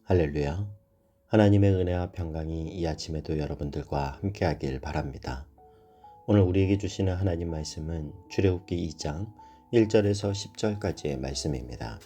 할렐루야. 하나님의 은혜와 평강이 이 아침에도 여러분들과 함께하길 바랍니다. 오늘 우리에게 주시는 하나님 말씀은 출애굽기 2장 1절에서 10절까지의 말씀입니다.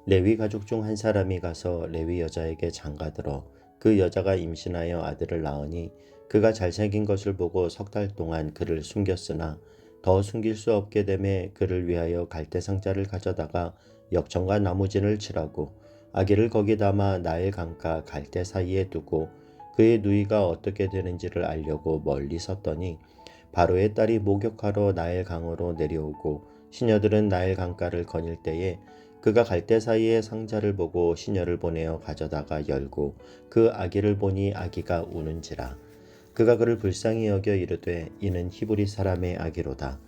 레위 가족 중 한 사람이 가서 레위 여자에게 장가들어 그 여자가 임신하여 아들을 낳으니 그가 잘생긴 것을 보고 석 달 동안 그를 숨겼으나 더 숨길 수 없게 되매 그를 위하여 갈대 상자를 가져다가 역청과 나무진을 칠하고 아기를 거기 담아 나일 강가 갈대 사이에 두고 그의 누이가 어떻게 되는지를 알려고 멀리 섰더니 바로의 딸이 목욕하러 나일 강으로 내려오고 시녀들은 나일 강가를 거닐 때에 그가 갈대 사이에 상자를 보고 시녀를 보내어 가져다가 열고 그 아기를 보니 아기가 우는지라. 그가 그를 불쌍히 여겨 이르되 이는 히브리 사람의 아기로다.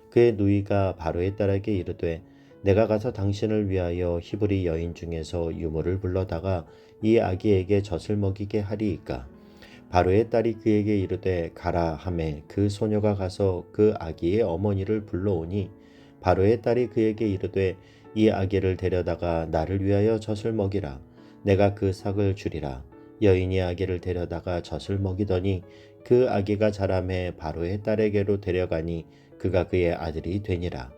그의 누이가 바로의 딸에게 이르되 내가 가서 당신을 위하여 히브리 여인 중에서 유모를 불러다가 이 아기에게 젖을 먹이게 하리이까. 바로의 딸이 그에게 이르되 가라 하매 그 소녀가 가서 그 아기의 어머니를 불러오니 바로의 딸이 그에게 이르되 이 아기를 데려다가 나를 위하여 젖을 먹이라. 내가 그 삭을 주리라. 여인이 아기를 데려다가 젖을 먹이더니 그 아기가 자라매 바로의 딸에게로 데려가니 그가 그의 아들이 되니라.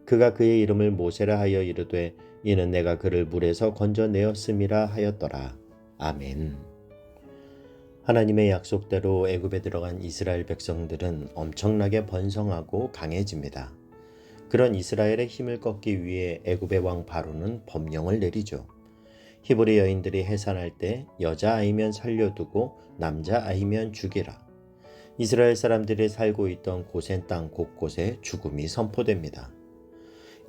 그가 그의 이름을 모세라 하여 이르되 이는 내가 그를 물에서 건져내었음이라 하였더라. 아멘. 하나님의 약속대로 애굽에 들어간 이스라엘 백성들은 엄청나게 번성하고 강해집니다. 그런 이스라엘의 힘을 꺾기 위해 애굽의 왕 바로는 법령을 내리죠. 히브리 여인들이 해산할 때 여자아이면 살려두고 남자아이면 죽이라. 이스라엘 사람들이 살고 있던 고센 땅 곳곳에 죽음이 선포됩니다.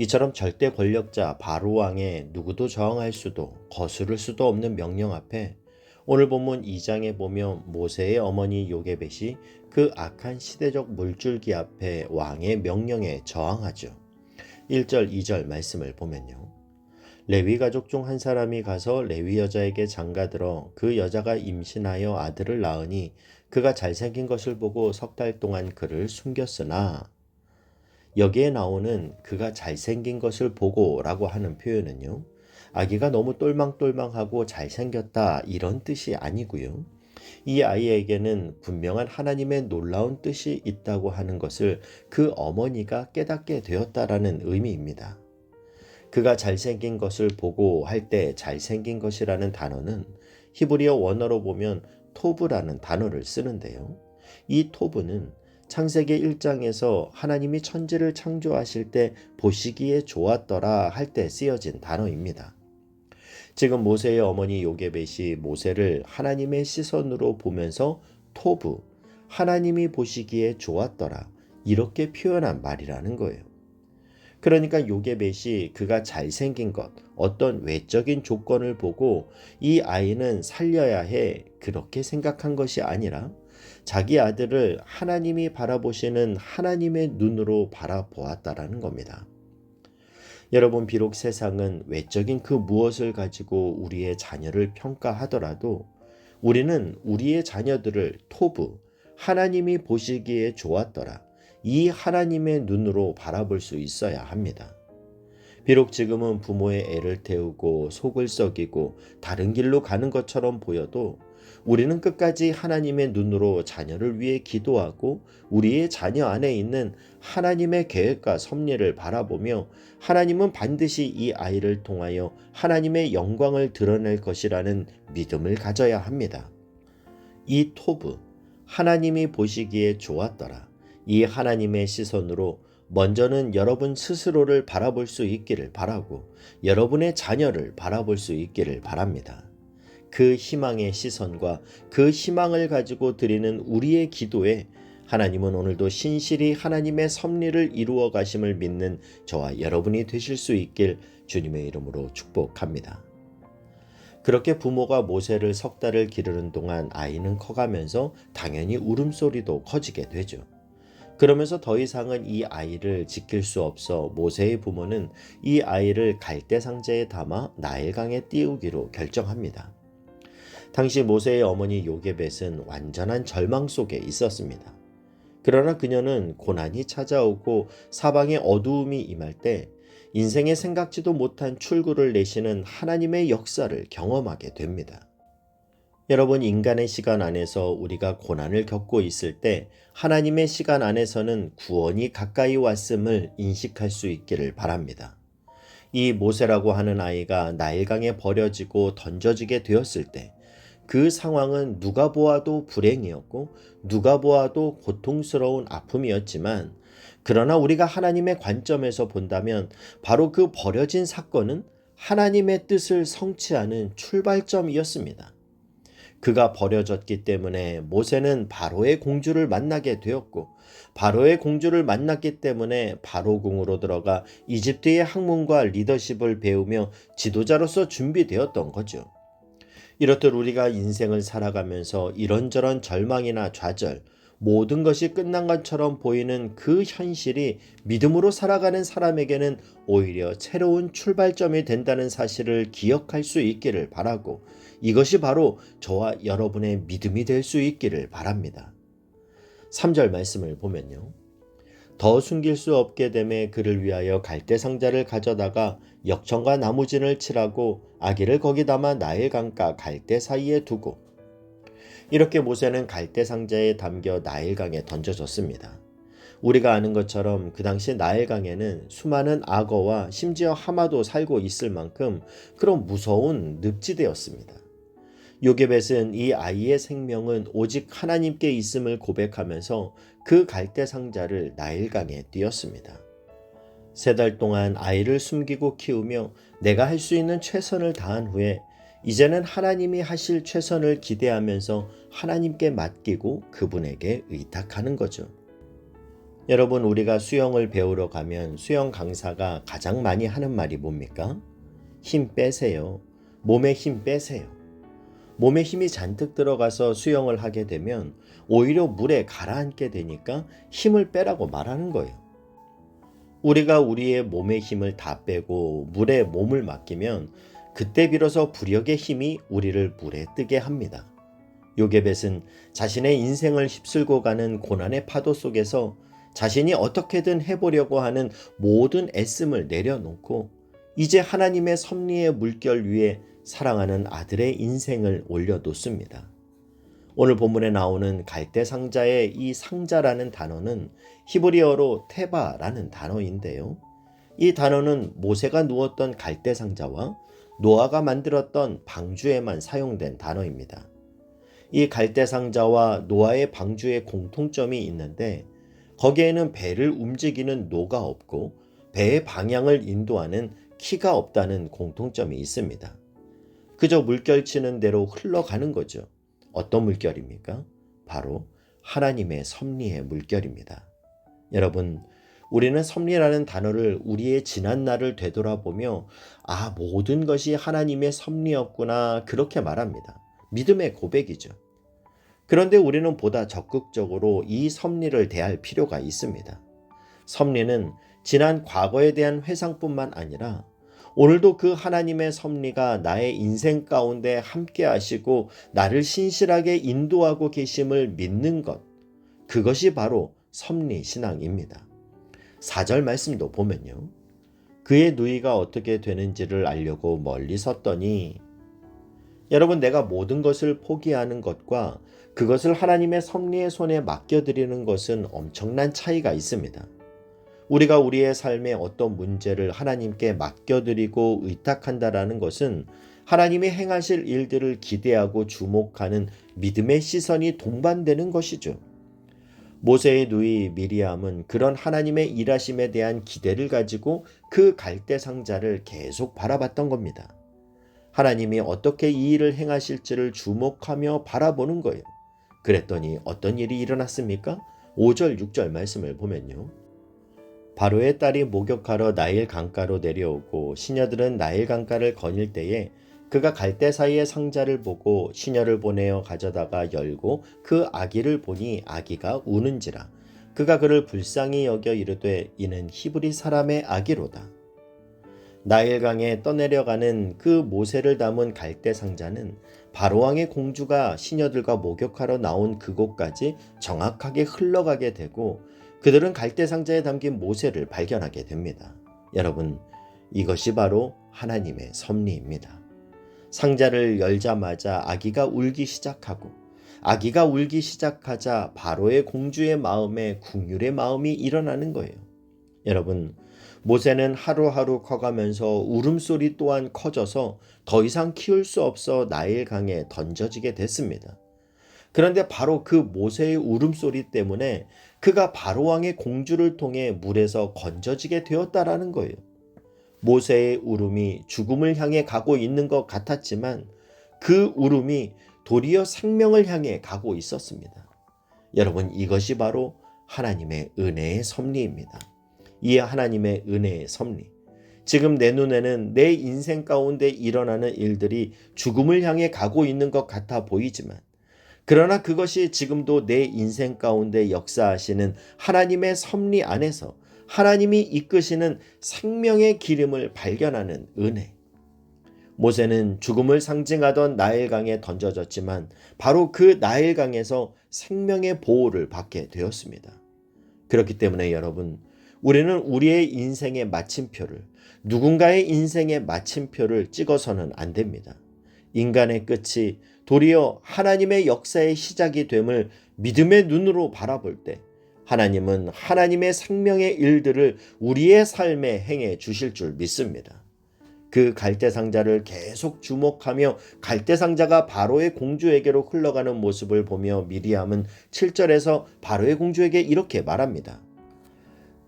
이처럼 절대 권력자 바로 왕의 누구도 저항할 수도 거스를 수도 없는 명령 앞에 오늘 본문 2장에 보면 모세의 어머니 요게벳이 그 악한 시대적 물줄기 앞에 왕의 명령에 저항하죠. 1절 2절 말씀을 보면요. 레위 가족 중 한 사람이 가서 레위 여자에게 장가들어 그 여자가 임신하여 아들을 낳으니 그가 잘생긴 것을 보고 석 달 동안 그를 숨겼으나, 여기에 나오는 그가 잘생긴 것을 보고라고 하는 표현은요, 아기가 너무 똘망똘망하고 잘생겼다 이런 뜻이 아니고요. 이 아이에게는 분명한 하나님의 놀라운 뜻이 있다고 하는 것을 그 어머니가 깨닫게 되었다라는 의미입니다. 그가 잘생긴 것을 보고 할 때 잘생긴 것이라는 단어는 히브리어 원어로 보면 토브라는 단어를 쓰는데요. 이 토브는 창세기 1장에서 하나님이 천지를 창조하실 때 보시기에 좋았더라 할 때 쓰여진 단어입니다. 지금 모세의 어머니 요게벳이 모세를 하나님의 시선으로 보면서 토브, 하나님이 보시기에 좋았더라 이렇게 표현한 말이라는 거예요. 그러니까 요게벳이 그가 잘생긴 것, 어떤 외적인 조건을 보고 이 아이는 살려야 해 그렇게 생각한 것이 아니라 자기 아들을 하나님이 바라보시는 하나님의 눈으로 바라보았다라는 겁니다. 여러분, 비록 세상은 외적인 그 무엇을 가지고 우리의 자녀를 평가하더라도 우리는 우리의 자녀들을 토브, 하나님이 보시기에 좋았더라, 이 하나님의 눈으로 바라볼 수 있어야 합니다. 비록 지금은 부모의 애를 태우고 속을 썩이고 다른 길로 가는 것처럼 보여도 우리는 끝까지 하나님의 눈으로 자녀를 위해 기도하고 우리의 자녀 안에 있는 하나님의 계획과 섭리를 바라보며 하나님은 반드시 이 아이를 통하여 하나님의 영광을 드러낼 것이라는 믿음을 가져야 합니다. 이 토브, 하나님이 보시기에 좋았더라, 이 하나님의 시선으로 먼저는 여러분 스스로를 바라볼 수 있기를 바라고 여러분의 자녀를 바라볼 수 있기를 바랍니다. 그 희망의 시선과 그 희망을 가지고 드리는 우리의 기도에 하나님은 오늘도 신실히 하나님의 섭리를 이루어 가심을 믿는 저와 여러분이 되실 수 있길 주님의 이름으로 축복합니다. 그렇게 부모가 모세를 석 달을 기르는 동안 아이는 커가면서 당연히 울음소리도 커지게 되죠. 그러면서 더 이상은 이 아이를 지킬 수 없어 모세의 부모는 이 아이를 갈대 상자에 담아 나일강에 띄우기로 결정합니다. 당시 모세의 어머니 요게벳은 완전한 절망 속에 있었습니다. 그러나 그녀는 고난이 찾아오고 사방에 어두움이 임할 때 인생에 생각지도 못한 출구를 내시는 하나님의 역사를 경험하게 됩니다. 여러분, 인간의 시간 안에서 우리가 고난을 겪고 있을 때 하나님의 시간 안에서는 구원이 가까이 왔음을 인식할 수 있기를 바랍니다. 이 모세라고 하는 아이가 나일강에 버려지고 던져지게 되었을 때 그 상황은 누가 보아도 불행이었고 누가 보아도 고통스러운 아픔이었지만, 그러나 우리가 하나님의 관점에서 본다면 바로 그 버려진 사건은 하나님의 뜻을 성취하는 출발점이었습니다. 그가 버려졌기 때문에 모세는 바로의 공주를 만나게 되었고, 바로의 공주를 만났기 때문에 바로궁으로 들어가 이집트의 학문과 리더십을 배우며 지도자로서 준비되었던 거죠. 이렇듯 우리가 인생을 살아가면서 이런저런 절망이나 좌절, 모든 것이 끝난 것처럼 보이는 그 현실이 믿음으로 살아가는 사람에게는 오히려 새로운 출발점이 된다는 사실을 기억할 수 있기를 바라고, 이것이 바로 저와 여러분의 믿음이 될 수 있기를 바랍니다. 3절 말씀을 보면요. 더 숨길 수 없게 됨에 그를 위하여 갈대 상자를 가져다가 역청과 나무진을 칠하고 아기를 거기 담아 나일강가 갈대 사이에 두고, 이렇게 모세는 갈대 상자에 담겨 나일강에 던져졌습니다. 우리가 아는 것처럼 그 당시 나일강에는 수많은 악어와 심지어 하마도 살고 있을 만큼 그런 무서운 늪지대였습니다. 요게벳은 이 아이의 생명은 오직 하나님께 있음을 고백하면서 그 갈대 상자를 나일강에 띄었습니다. 3달 동안 아이를 숨기고 키우며 내가 할 수 있는 최선을 다한 후에 이제는 하나님이 하실 최선을 기대하면서 하나님께 맡기고 그분에게 의탁하는 거죠. 여러분, 우리가 수영을 배우러 가면 수영 강사가 가장 많이 하는 말이 뭡니까? 힘 빼세요. 몸에 힘 빼세요. 몸에 힘이 잔뜩 들어가서 수영을 하게 되면 오히려 물에 가라앉게 되니까 힘을 빼라고 말하는 거예요. 우리가 우리의 몸의 힘을 다 빼고 물에 몸을 맡기면 그때 비로소 부력의 힘이 우리를 물에 뜨게 합니다. 요게벳은 자신의 인생을 휩쓸고 가는 고난의 파도 속에서 자신이 어떻게든 해보려고 하는 모든 애씀을 내려놓고 이제 하나님의 섭리의 물결 위에 사랑하는 아들의 인생을 올려놓습니다. 오늘 본문에 나오는 갈대 상자의 이 상자라는 단어는 히브리어로 테바라는 단어인데요. 이 단어는 모세가 누웠던 갈대 상자와 노아가 만들었던 방주에만 사용된 단어입니다. 이 갈대 상자와 노아의 방주의 공통점이 있는데, 거기에는 배를 움직이는 노가 없고 배의 방향을 인도하는 키가 없다는 공통점이 있습니다. 그저 물결치는 대로 흘러가는 거죠. 어떤 물결입니까? 바로 하나님의 섭리의 물결입니다. 여러분, 우리는 섭리라는 단어를 우리의 지난 날을 되돌아보며 모든 것이 하나님의 섭리였구나, 그렇게 말합니다. 믿음의 고백이죠. 그런데 우리는 보다 적극적으로 이 섭리를 대할 필요가 있습니다. 섭리는 지난 과거에 대한 회상뿐만 아니라 오늘도 그 하나님의 섭리가 나의 인생 가운데 함께 하시고 나를 신실하게 인도하고 계심을 믿는 것, 그것이 바로 섭리 신앙입니다. 4절 말씀도 보면요. 그의 누이가 어떻게 되는지를 알려고 멀리 섰더니, 여러분, 내가 모든 것을 포기하는 것과 그것을 하나님의 섭리의 손에 맡겨드리는 것은 엄청난 차이가 있습니다. 우리가 우리의 삶의 어떤 문제를 하나님께 맡겨드리고 의탁한다라는 것은 하나님이 행하실 일들을 기대하고 주목하는 믿음의 시선이 동반되는 것이죠. 모세의 누이 미리암은 그런 하나님의 일하심에 대한 기대를 가지고 그 갈대 상자를 계속 바라봤던 겁니다. 하나님이 어떻게 이 일을 행하실지를 주목하며 바라보는 거예요. 그랬더니 어떤 일이 일어났습니까? 5절 6절 말씀을 보면요. 바로의 딸이 목욕하러 나일 강가로 내려오고 시녀들은 나일 강가를 거닐 때에 그가 갈대 사이의 상자를 보고 시녀를 보내어 가져다가 열고 그 아기를 보니 아기가 우는지라. 그가 그를 불쌍히 여겨 이르되 이는 히브리 사람의 아기로다. 나일강에 떠내려가는 그 모세를 담은 갈대 상자는 바로왕의 공주가 시녀들과 목욕하러 나온 그곳까지 정확하게 흘러가게 되고 그들은 갈대 상자에 담긴 모세를 발견하게 됩니다. 여러분, 이것이 바로 하나님의 섭리입니다. 상자를 열자마자 아기가 울기 시작하고 아기가 울기 시작하자 바로의 공주의 마음에 국률의 마음이 일어나는 거예요. 여러분, 모세는 하루하루 커가면서 울음소리 또한 커져서 더 이상 키울 수 없어 나일강에 던져지게 됐습니다. 그런데 바로 그 모세의 울음소리 때문에 그가 바로왕의 공주를 통해 물에서 건져지게 되었다라는 거예요. 모세의 울음이 죽음을 향해 가고 있는 것 같았지만 그 울음이 도리어 생명을 향해 가고 있었습니다. 여러분, 이것이 바로 하나님의 은혜의 섭리입니다. 이 하나님의 은혜의 섭리. 지금 내 눈에는 내 인생 가운데 일어나는 일들이 죽음을 향해 가고 있는 것 같아 보이지만, 그러나 그것이 지금도 내 인생 가운데 역사하시는 하나님의 섭리 안에서 하나님이 이끄시는 생명의 기름을 발견하는 은혜. 모세는 죽음을 상징하던 나일강에 던져졌지만 바로 그 나일강에서 생명의 보호를 받게 되었습니다. 그렇기 때문에 여러분, 우리는 우리의 인생의 마침표를, 누군가의 인생의 마침표를 찍어서는 안 됩니다. 인간의 끝이 도리어 하나님의 역사의 시작이 됨을 믿음의 눈으로 바라볼 때 하나님은 하나님의 생명의 일들을 우리의 삶에 행해 주실 줄 믿습니다. 그 갈대상자를 계속 주목하며 갈대상자가 바로의 공주에게로 흘러가는 모습을 보며 미리암은 7절에서 바로의 공주에게 이렇게 말합니다.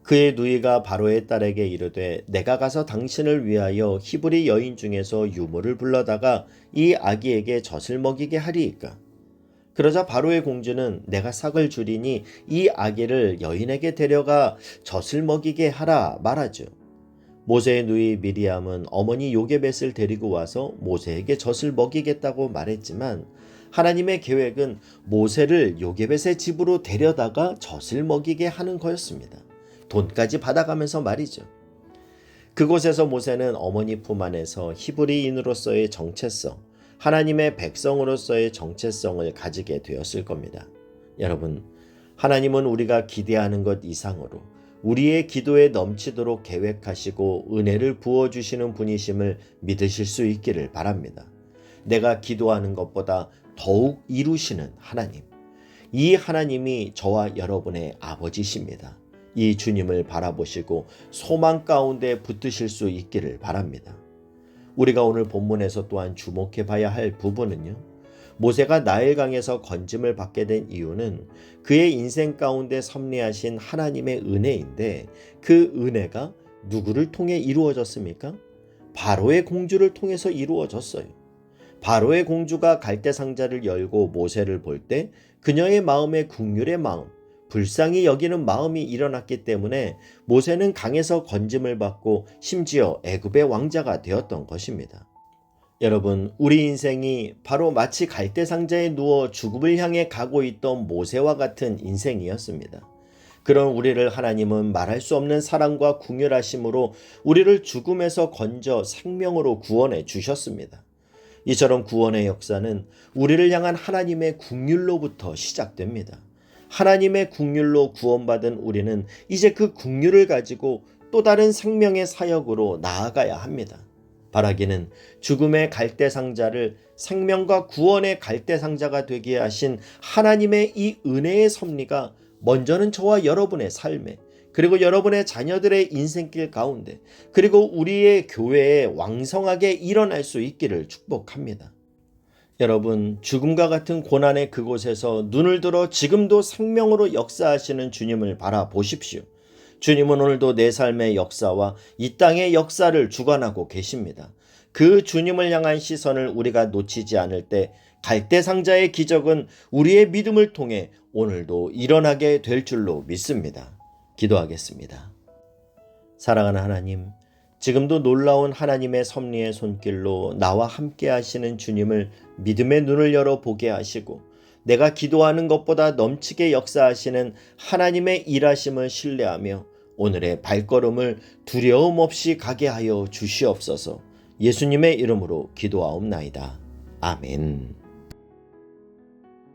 그의 누이가 바로의 딸에게 이르되 내가 가서 당신을 위하여 히브리 여인 중에서 유모를 불러다가 이 아기에게 젖을 먹이게 하리이까. 그러자 바로의 공주는 내가 삭을 주리니 이 아기를 여인에게 데려가 젖을 먹이게 하라 말하죠. 모세의 누이 미리암은 어머니 요게벳을 데리고 와서 모세에게 젖을 먹이겠다고 말했지만 하나님의 계획은 모세를 요게벳의 집으로 데려다가 젖을 먹이게 하는 거였습니다. 돈까지 받아가면서 말이죠. 그곳에서 모세는 어머니 품 안에서 히브리인으로서의 정체성, 하나님의 백성으로서의 정체성을 가지게 되었을 겁니다. 여러분, 하나님은 우리가 기대하는 것 이상으로 우리의 기도에 넘치도록 계획하시고 은혜를 부어주시는 분이심을 믿으실 수 있기를 바랍니다. 내가 기도하는 것보다 더욱 이루시는 하나님, 이 하나님이 저와 여러분의 아버지십니다. 이 주님을 바라보시고 소망 가운데 붙드실 수 있기를 바랍니다. 우리가 오늘 본문에서 또한 주목해 봐야 할 부분은요, 모세가 나일강에서 건짐을 받게 된 이유는 그의 인생 가운데 섭리하신 하나님의 은혜인데 그 은혜가 누구를 통해 이루어졌습니까? 바로의 공주를 통해서 이루어졌어요. 바로의 공주가 갈대상자를 열고 모세를 볼 때 그녀의 마음에 긍휼의 마음, 불쌍히 여기는 마음이 일어났기 때문에 모세는 강에서 건짐을 받고 심지어 애굽의 왕자가 되었던 것입니다. 여러분, 우리 인생이 바로 마치 갈대상자에 누워 죽음을 향해 가고 있던 모세와 같은 인생이었습니다. 그런 우리를 하나님은 말할 수 없는 사랑과 긍휼하심으로 우리를 죽음에서 건져 생명으로 구원해 주셨습니다. 이처럼 구원의 역사는 우리를 향한 하나님의 긍휼로부터 시작됩니다. 하나님의 긍휼로 구원받은 우리는 이제 그 긍휼을 가지고 또 다른 생명의 사역으로 나아가야 합니다. 바라기는 죽음의 갈대상자를 생명과 구원의 갈대상자가 되게 하신 하나님의 이 은혜의 섭리가 먼저는 저와 여러분의 삶에, 그리고 여러분의 자녀들의 인생길 가운데, 그리고 우리의 교회에 왕성하게 일어날 수 있기를 축복합니다. 여러분, 죽음과 같은 고난의 그곳에서 눈을 들어 지금도 생명으로 역사하시는 주님을 바라보십시오. 주님은 오늘도 내 삶의 역사와 이 땅의 역사를 주관하고 계십니다. 그 주님을 향한 시선을 우리가 놓치지 않을 때 갈대상자의 기적은 우리의 믿음을 통해 오늘도 일어나게 될 줄로 믿습니다. 기도하겠습니다. 사랑하는 하나님, 지금도 놀라운 하나님의 섭리의 손길로 나와 함께 하시는 주님을 믿음의 눈을 열어 보게 하시고 내가 기도하는 것보다 넘치게 역사하시는 하나님의 일하심을 신뢰하며 오늘의 발걸음을 두려움 없이 가게 하여 주시옵소서. 예수님의 이름으로 기도하옵나이다. 아멘.